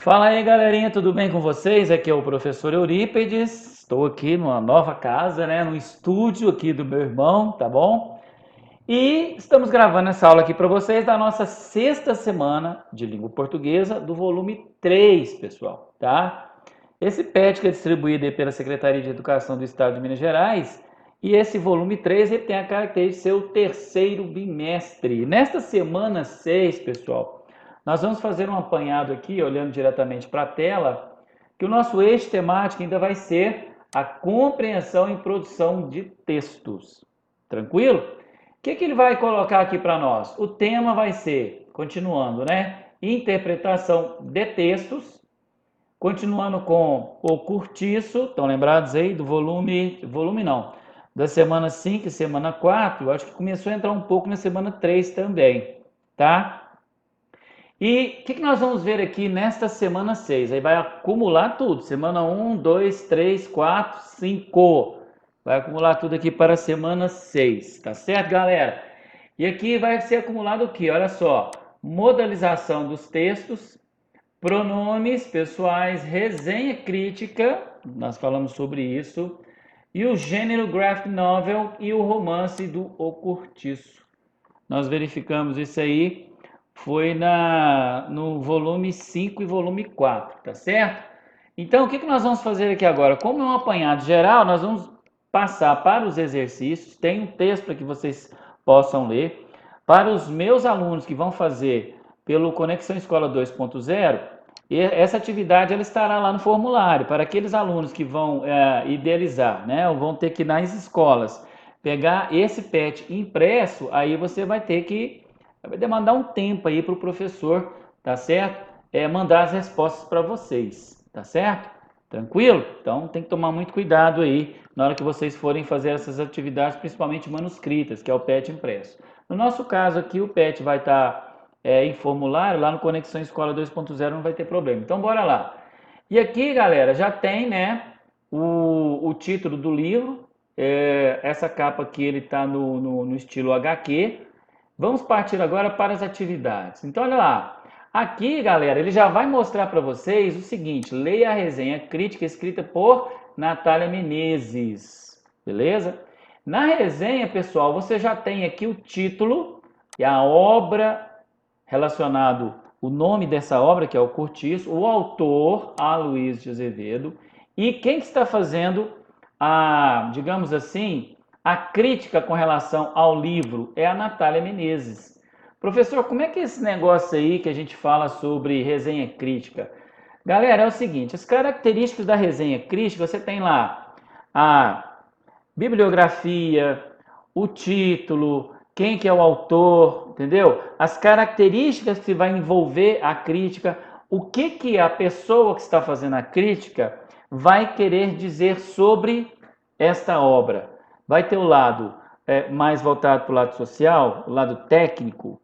Fala aí, galerinha, tudo bem com vocês? Aqui é o professor Eurípedes. Estou aqui numa nova casa, né, no estúdio aqui do meu irmão, tá bom? E estamos gravando essa aula aqui para vocês da nossa sexta semana de língua portuguesa do volume 3, pessoal, tá? Esse PET que é distribuído aí pela Secretaria de Educação do Estado de Minas Gerais, e esse volume 3 ele tem a característica de ser o terceiro bimestre. Nesta semana 6, pessoal, nós vamos fazer um apanhado aqui, olhando diretamente para a tela, que o nosso eixo temático ainda vai ser a compreensão e produção de textos. Tranquilo? O que ele vai colocar aqui para nós? O tema vai ser, continuando, né? Interpretação de textos, continuando com o curtiço, estão lembrados aí do volume não, da semana 5 e semana 4, eu acho que começou a entrar um pouco na semana 3 também, tá? E o que nós vamos ver aqui nesta semana 6? Aí vai acumular tudo. Semana 1, 2, 3, 4, 5. Vai acumular tudo aqui para a semana 6. Tá certo, galera? E aqui vai ser acumulado o quê? Olha só. Modalização dos textos, pronomes pessoais, resenha crítica. Nós falamos sobre isso. E o gênero graphic novel e o romance do O Cortiço. Nós verificamos isso aí, foi no volume 5 e volume 4, tá certo? Então, o que nós vamos fazer aqui agora? Como é um apanhado geral, nós vamos passar para os exercícios, tem um texto para que vocês possam ler. Para os meus alunos que vão fazer pelo Conexão Escola 2.0, essa atividade ela estará lá no formulário. Para aqueles alunos que vão idealizar, né, ou vão ter que ir nas escolas pegar esse PET impresso, aí você vai ter que vai demandar um tempo aí para o professor, tá certo? Mandar as respostas para vocês, tá certo? Tranquilo? Então tem que tomar muito cuidado aí na hora que vocês forem fazer essas atividades, principalmente manuscritas, que é o PET impresso. No nosso caso aqui, o PET vai estar em formulário, lá no Conexão Escola 2.0 não vai ter problema. Então bora lá. E aqui, galera, já tem, né, o título do livro. Essa capa aqui ele está no estilo HQ. Vamos partir agora para as atividades. Então, olha lá. Aqui, galera, ele já vai mostrar para vocês o seguinte: leia a resenha crítica escrita por Natália Menezes. Beleza? Na resenha, pessoal, você já tem aqui o título e a obra relacionado, o nome dessa obra, que é o Cortiço, o autor, Aloysio de Azevedo, e quem que está fazendo digamos assim, a crítica com relação ao livro é a Natália Menezes. Professor, como é que é esse negócio aí que a gente fala sobre resenha crítica? Galera, é o seguinte, as características da resenha crítica, você tem lá a bibliografia, o título, quem que é o autor, entendeu? As características que vai envolver a crítica, o que a pessoa que está fazendo a crítica vai querer dizer sobre esta obra. Vai ter o lado mais voltado para o lado social, o lado técnico,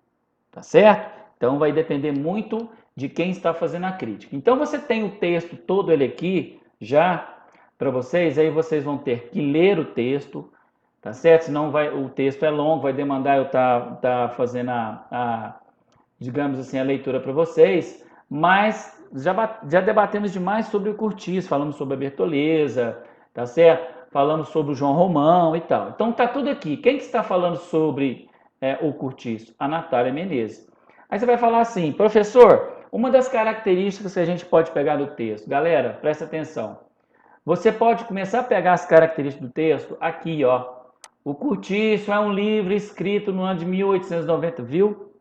tá certo? Então vai depender muito de quem está fazendo a crítica. Então você tem o texto todo ele aqui já para vocês, aí vocês vão ter que ler o texto, tá certo? Senão o texto é longo, vai demandar eu tá fazendo digamos assim, a leitura para vocês, mas já debatemos demais sobre o Curtiço, falamos sobre a Bertoleza, tá certo? Falamos sobre o João Romão e tal. Então tá tudo aqui. Quem que está falando sobre o Curtiço? A Natália Menezes. Aí você vai falar assim, professor, uma das características que a gente pode pegar do texto, galera, presta atenção. Você pode começar a pegar as características do texto aqui, ó. O Curtiço é um livro escrito no ano de 1890, viu?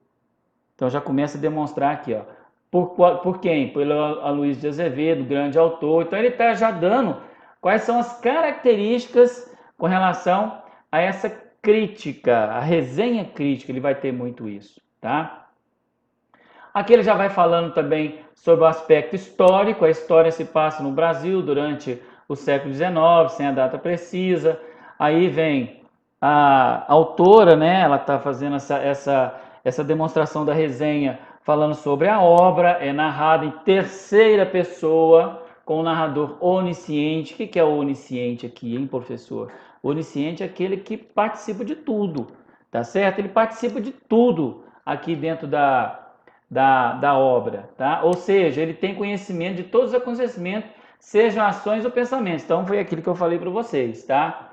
Então já começa a demonstrar aqui, ó. Por quem? Pelo Aloysio de Azevedo, grande autor. Então ele está já dando quais são as características com relação a essa crítica, a resenha crítica, ele vai ter muito isso, tá? Aqui ele já vai falando também sobre o aspecto histórico. A história se passa no Brasil durante o século XIX, sem a data precisa. Aí vem a autora, né? Ela está fazendo essa demonstração da resenha, falando sobre a obra. É narrada em terceira pessoa, com o narrador onisciente. O que é o onisciente aqui, hein, professor? O onisciente é aquele que participa de tudo, tá certo? Ele participa de tudo aqui dentro da obra, tá? Ou seja, ele tem conhecimento de todos os acontecimentos, sejam ações ou pensamentos. Então, foi aquilo que eu falei para vocês, tá?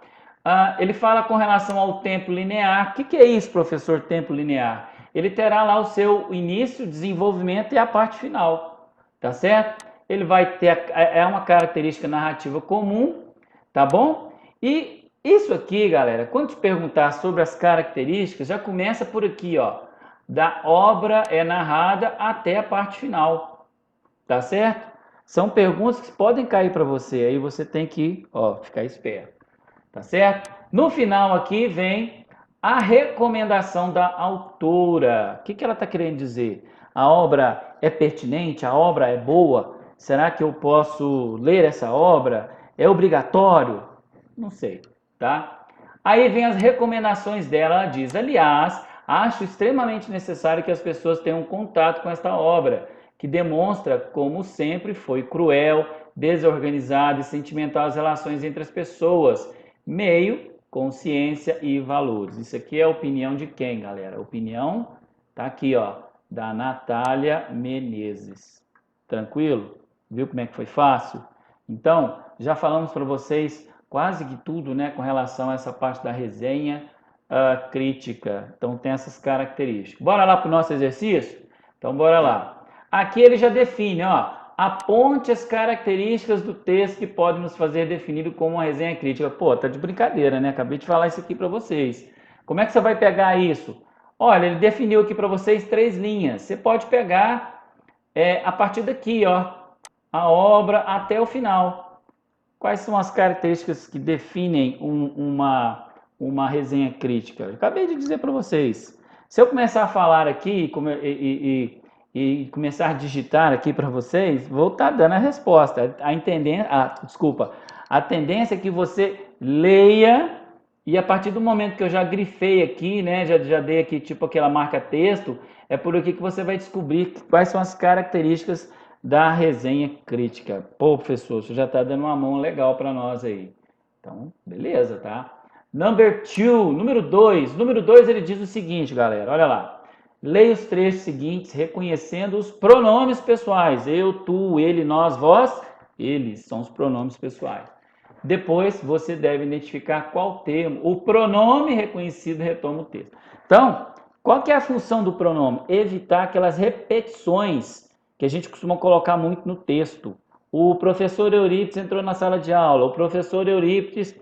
Ele fala com relação ao tempo linear. O que é isso, professor, tempo linear? Ele terá lá o seu início, desenvolvimento e a parte final, tá certo? Ele vai ter, uma característica narrativa comum, tá bom? E isso aqui, galera, quando te perguntar sobre as características, já começa por aqui, ó. Da obra é narrada até a parte final, tá certo? São perguntas que podem cair para você, aí você tem que, ó, ficar esperto, tá certo? No final aqui vem a recomendação da autora. O que ela está querendo dizer? A obra é pertinente? A obra é boa? Será que eu posso ler essa obra? É obrigatório? Não sei, tá? Aí vem as recomendações dela, ela diz: aliás, acho extremamente necessário que as pessoas tenham contato com esta obra, que demonstra como sempre foi cruel, desorganizada e sentimental as relações entre as pessoas, meio, consciência e valores. Isso aqui é a opinião de quem, galera? A opinião tá aqui, ó, da Natália Menezes. Tranquilo? Viu como é que foi fácil? Então, já falamos para vocês quase que tudo, né, com relação a essa parte da resenha crítica. Então, tem essas características. Bora lá para o nosso exercício? Então, bora lá. Aqui ele já define, ó, aponte as características do texto que podem nos fazer definido como uma resenha crítica. Pô, tá de brincadeira, né? Acabei de falar isso aqui para vocês. Como é que você vai pegar isso? Olha, ele definiu aqui para vocês 3 linhas. Você pode pegar a partir daqui, ó, a obra até o final. Quais são as características que definem uma resenha crítica? Eu acabei de dizer para vocês. Se eu começar a falar aqui e começar a digitar aqui para vocês, vou estar dando a resposta. A tendência é que você leia e a partir do momento que eu já grifei aqui, né, já dei aqui tipo aquela marca texto, é por aqui que você vai descobrir quais são as características da resenha crítica. Pô, professor, você já está dando uma mão legal para nós aí. Então, beleza, tá? Número 2. Número 2 ele diz o seguinte, galera, olha lá. Leia os trechos seguintes reconhecendo os pronomes pessoais. Eu, tu, ele, nós, vós. Eles são os pronomes pessoais. Depois você deve identificar qual termo, o pronome reconhecido retoma o texto. Então, qual que é a função do pronome? Evitar aquelas repetições que a gente costuma colocar muito no texto. O professor Eurípides entrou na sala de aula, o professor Eurípides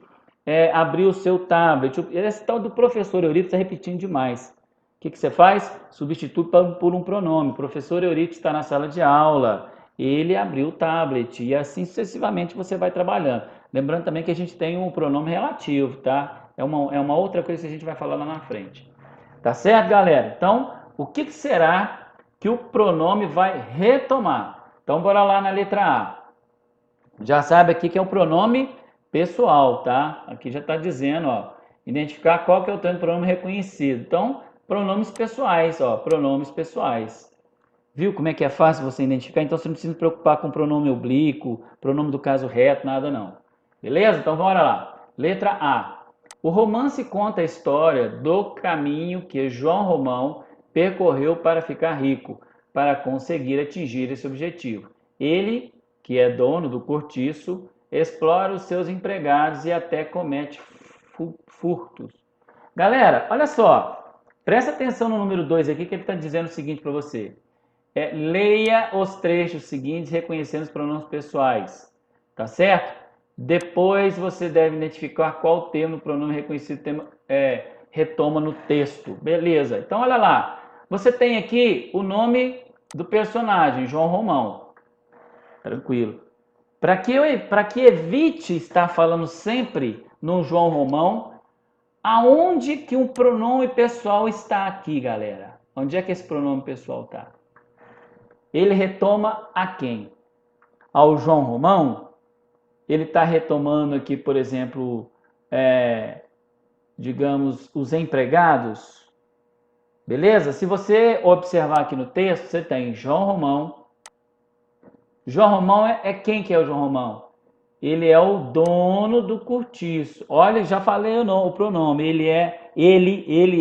abriu o seu tablet. Esse tal do professor Eurípides está repetindo demais. O que você faz? Substitui por um pronome. O professor Eurípides está na sala de aula, ele abriu o tablet e assim sucessivamente você vai trabalhando. Lembrando também que a gente tem um pronome relativo, tá? É uma outra coisa que a gente vai falar lá na frente. Tá certo, galera? Então, o que será que o pronome vai retomar? Então, bora lá na letra A. Já sabe aqui que é o pronome pessoal, tá? Aqui já está dizendo, ó, identificar qual que é o tanto de pronome reconhecido. Então, pronomes pessoais, ó, pronomes pessoais. Viu como é que é fácil você identificar? Então, você não precisa se preocupar com pronome oblíquo, pronome do caso reto, nada não. Beleza? Então, bora lá. Letra A. O romance conta a história do caminho que João Romão percorreu para ficar rico, para conseguir atingir esse objetivo. Ele, que é dono do cortiço, explora os seus empregados e até comete furtos. Galera, olha só, presta atenção no número 2 aqui que ele está dizendo o seguinte para você. Leia os trechos seguintes reconhecendo os pronomes pessoais, tá certo? Depois você deve identificar qual termo o pronome reconhecido retoma no texto. Beleza, então olha lá. Você tem aqui o nome do personagem, João Romão. Tranquilo. Para que evite estar falando sempre no João Romão, aonde que um pronome pessoal está aqui, galera? Onde é que esse pronome pessoal está? Ele retoma a quem? Ao João Romão? Ele está retomando aqui, por exemplo, digamos, os empregados? Beleza? Se você observar aqui no texto, você tem João Romão. João Romão é quem que é o João Romão? Ele é o dono do cortiço. Olha, já falei o pronome. Ele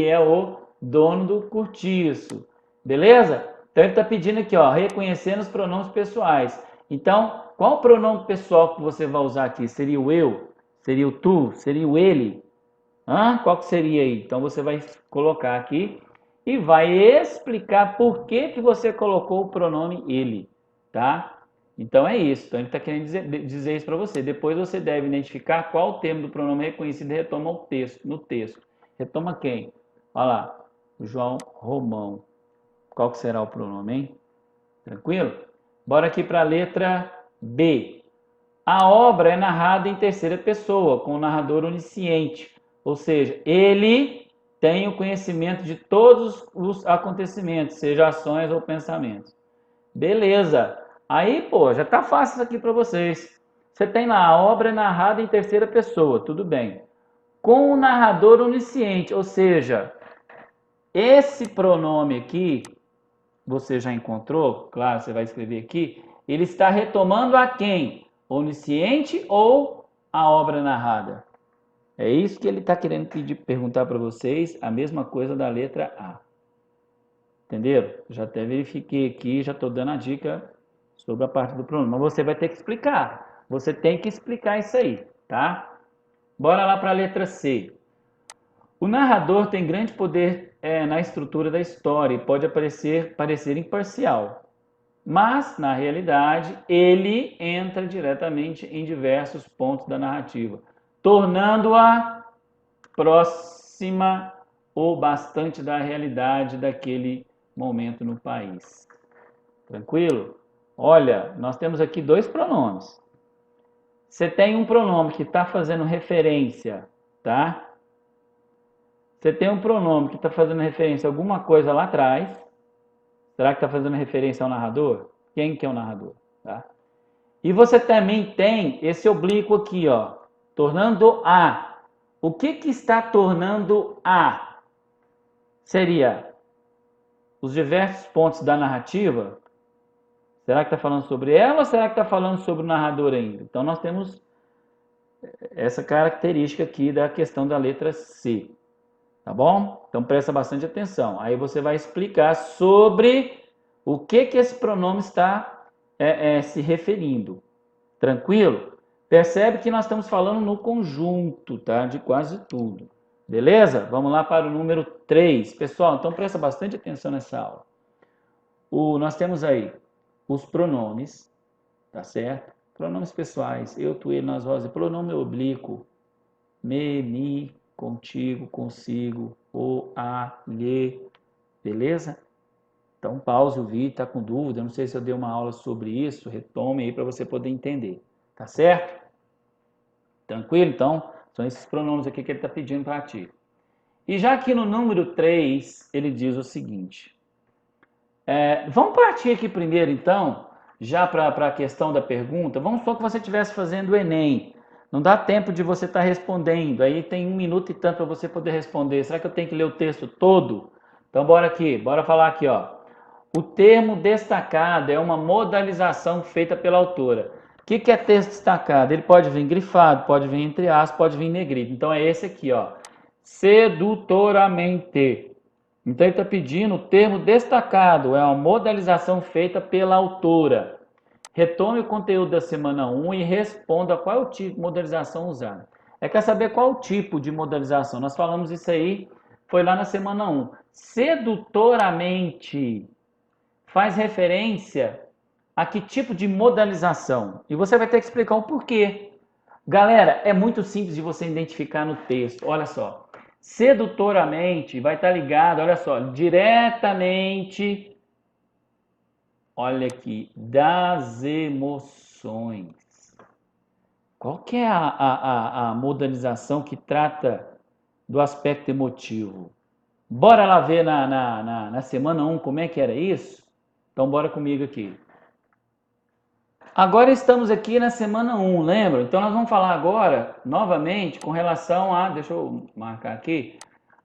é o dono do cortiço. Beleza? Então ele está pedindo aqui, ó, reconhecendo os pronomes pessoais. Então, qual o pronome pessoal que você vai usar aqui? Seria o eu? Seria o tu? Seria o ele? Qual que seria aí? Então você vai colocar aqui e vai explicar por que que você colocou o pronome ele, tá? Então é isso. Então ele está querendo dizer isso para você. Depois você deve identificar qual o termo do pronome reconhecido retoma o texto, no texto. Retoma quem? Olha lá, o João Romão. Qual que será o pronome, hein? Tranquilo? Bora aqui para a letra B. A obra é narrada em terceira pessoa, com o narrador onisciente. Ou seja, ele tem o conhecimento de todos os acontecimentos, seja ações ou pensamentos. Beleza. Aí, pô, já tá fácil isso aqui para vocês. Você tem lá, a obra é narrada em terceira pessoa, tudo bem. Com o narrador onisciente, ou seja, esse pronome aqui, você já encontrou, claro, você vai escrever aqui, ele está retomando a quem? Onisciente ou a obra narrada? É isso que ele está querendo perguntar para vocês, a mesma coisa da letra A. Entenderam? Já até verifiquei aqui, já estou dando a dica sobre a parte do pronome. Mas você vai ter que explicar. Você tem que explicar isso aí, tá? Bora lá para a letra C. O narrador tem grande poder na estrutura da história e pode parecer imparcial. Mas, na realidade, ele entra diretamente em diversos pontos da narrativa, tornando-a próxima ou bastante da realidade daquele momento no país. Tranquilo? Olha, nós temos aqui dois pronomes. Você tem um pronome que está fazendo referência, tá? Você tem um pronome que está fazendo referência a alguma coisa lá atrás. Será que está fazendo referência ao narrador? Quem que é o narrador? Tá? E você também tem esse oblíquo aqui, ó, tornando a. O que que está tornando a? Seria os diversos pontos da narrativa. Será que está falando sobre ela ou será que está falando sobre o narrador ainda? Então nós temos essa característica aqui da questão da letra C. Tá bom? Então presta bastante atenção. Aí você vai explicar sobre o que que esse pronome está se referindo. Tranquilo? Percebe que nós estamos falando no conjunto, tá? De quase tudo. Beleza? Vamos lá para o número 3. Pessoal, então presta bastante atenção nessa aula. Nós temos aí os pronomes, tá certo? Pronomes pessoais, eu, tu, ele, nós, vós, pronome oblíquo, me, mi, contigo, consigo, o, a, lhe, beleza? Então pause o vídeo, tá com dúvida, não sei se eu dei uma aula sobre isso, retome aí para você poder entender, tá certo? Tranquilo? Então, são esses pronomes aqui que ele está pedindo para ti. E já aqui no número 3, ele diz o seguinte, vamos partir aqui primeiro então, já para a questão da pergunta, vamos supor que você estivesse fazendo o Enem, não dá tempo de você estar respondendo, aí tem 1 minuto e tanto para você poder responder, será que eu tenho que ler o texto todo? Então bora aqui, bora falar aqui, ó. O termo destacado é uma modalização feita pela autora. O que é texto destacado? Ele pode vir grifado, pode vir entre aspas, pode vir negrito. Então é esse aqui, ó. Sedutoramente. Então ele está pedindo o termo destacado, é uma modalização feita pela autora. Retome o conteúdo da semana 1 e responda qual é o tipo de modalização usada. Quer saber qual o tipo de modalização? Nós falamos isso aí, foi lá na semana 1. Sedutoramente faz referência a que tipo de modalização? E você vai ter que explicar o porquê. Galera, é muito simples de você identificar no texto. Olha só. Sedutoramente vai estar ligado, olha só, diretamente, olha aqui, das emoções. Qual que é a modalização que trata do aspecto emotivo? Bora lá ver na semana 1 como é que era isso? Então bora comigo aqui. Agora estamos aqui na semana 1, lembra? Então nós vamos falar agora, novamente, com relação a, deixa eu marcar aqui,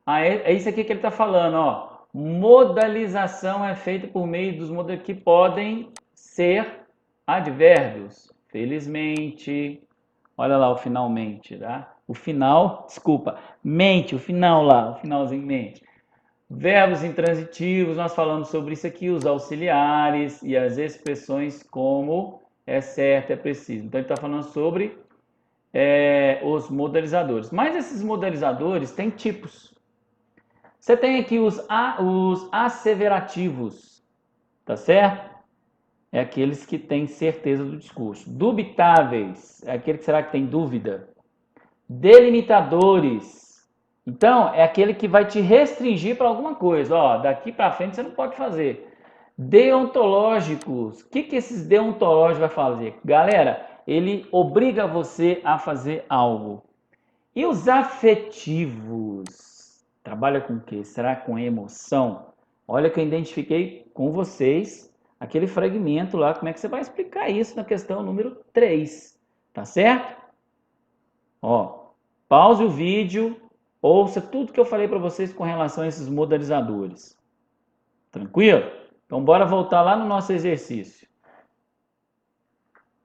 é isso aqui que ele está falando, ó. Modalização é feita por meio dos modelos que podem ser advérbios. Felizmente, olha lá o finalmente, tá? O final, desculpa, mente, o final lá, o finalzinho mente. Verbos intransitivos, nós falamos sobre isso aqui, os auxiliares e as expressões como é certo, é preciso. Então, ele está falando sobre os modelizadores. Mas esses modelizadores têm tipos. Você tem aqui os asseverativos, tá certo? É aqueles que têm certeza do discurso. Dubitáveis, é aquele que será que tem dúvida. Delimitadores, então é aquele que vai te restringir para alguma coisa. Ó, daqui para frente você não pode fazer. Deontológicos, o que esses deontológicos vai fazer? Galera, ele obriga você a fazer algo. E os afetivos? Trabalha com o quê? Será com emoção? Olha que eu identifiquei com vocês aquele fragmento lá, como é que você vai explicar isso na questão número 3, tá certo? Ó, pause o vídeo, ouça tudo que eu falei para vocês com relação a esses modelizadores. Tranquilo? Então bora voltar lá no nosso exercício.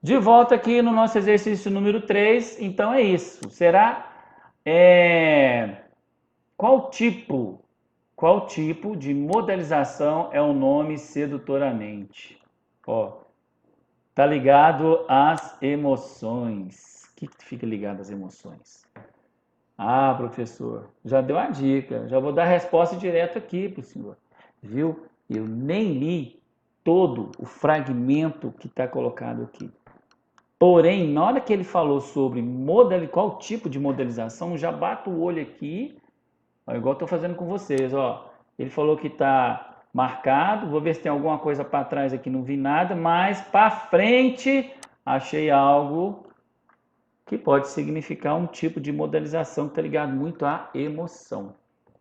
De volta aqui no nosso exercício número 3, então é isso. Será qual tipo de modelização é o nome sedutoramente? Ó, tá ligado às emoções. O que fica ligado às emoções? Ah, professor, já deu a dica. Já vou dar a resposta direto aqui para o senhor. Viu? Eu nem li todo o fragmento que está colocado aqui. Porém, na hora que ele falou sobre qual tipo de modelização, já bato o olho aqui, ó, igual estou fazendo com vocês. Ó. Ele falou que está marcado, vou ver se tem alguma coisa para trás aqui, não vi nada, mas para frente achei algo que pode significar um tipo de modelização que está ligado muito à emoção.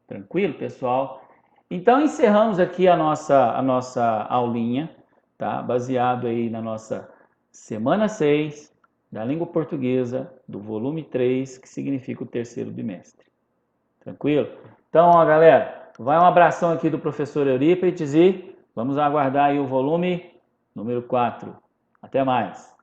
Tranquilo, pessoal? Então, encerramos aqui a nossa aulinha, tá? Baseado aí na nossa semana 6 da língua portuguesa, do volume 3, que significa o terceiro bimestre. Tranquilo? Então, ó, galera, vai um abração aqui do professor Eurípides e vamos aguardar aí o volume número 4. Até mais!